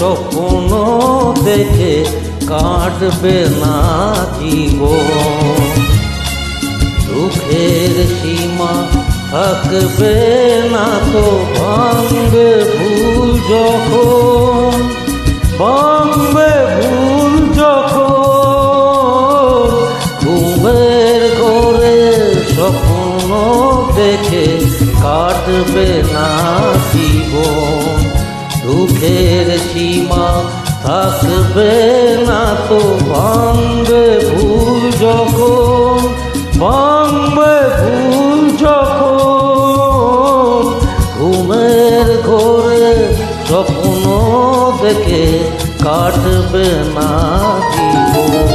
স্বপ্ন দেখে কাটবে না জীবন। দুঃখের সীমা থাকবে না তো ভাঙবে ভুল যখন, ভাঙবে ভুল যখন। ঘুমের ঘরে স্বপ্ন দেখে কাটবে না জীবন। দুঃখের সীমা থাকবে না তো ভাঙবে ভুল যখন, ভাঙবে ভুল যখন। ঘুমের ঘরে স্বপ্ন দেখে কাটবে না জীবন।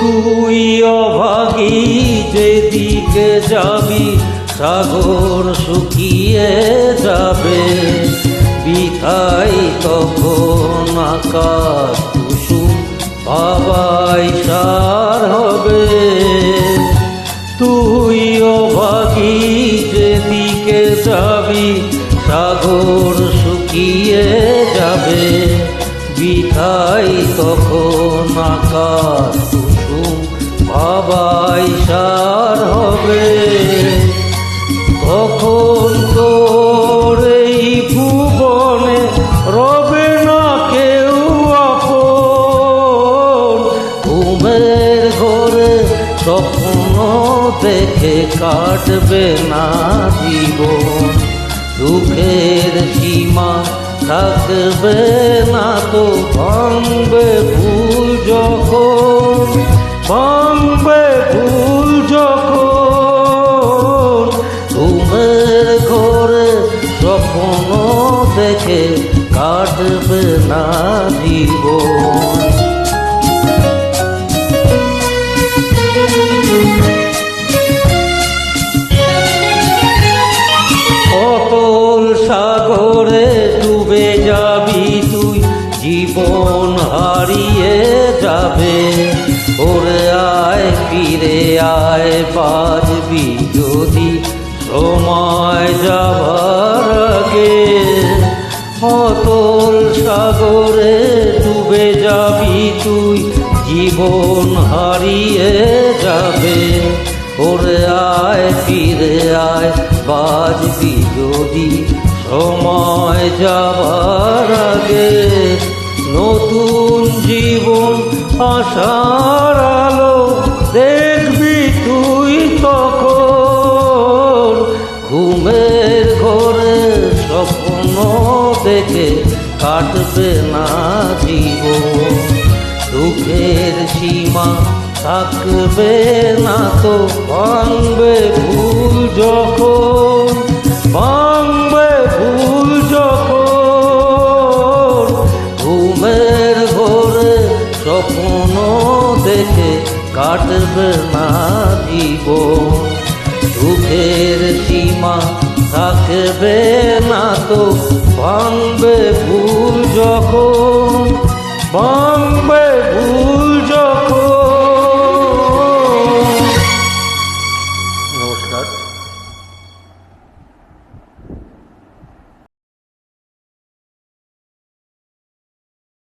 তুই অভাগী যেদিকে যাবি সাগর শুকিয়ে যাবে, বিথাই তখন আকাশ কুসুম বাবাই সার হবে। তুই অভাগী যেদিকে যাবি সাগর শুকিয়ে যাবে, বিথাই তখন আকাশ কুসুম বাবাই সার হবে। তখন তোর এই ভুবনে রবে না কেউ আপন। ঘুমের ঘরে স্বপ্ন দেখে কাটবে না জীবন। দুঃখের সীমা থাকবে না তো ভাঙবে ভুল যখন, ভাঙবে ভুল যখন। ঘুমের ঘরে স্বপ্ন দেখে কাটবে না জীবন। অতল সাগরে ডুবে যাবি তুই, জীবন হারিয়ে যাবে। ওরে আয় ফিরে আয় বাজবি যদি সময় যাবার আগে। অতল সাগরে ডুবে যাবি তুই, জীবন হারিয়ে যাবে। ওরে আয় ফিরে আয় বাজবি যদি সময় যাবার আগে। নতুন জীবন আশার আলো দেখবি তুই তখন। ঘুমের ঘরে স্বপ্ন দেখে কাটবে না জীবন। দুঃখের সীমা থাকবে না তো ভাঙবে ভুল যখন, ভাঙবে ভুল যখন। ঘুমের ঘরে স্বপ্ন দেখে কাটবে না জীবন। দুঃখের সীমা থাকবে না তো ভাঙবে ভুল যখন, ভাঙবে ভুল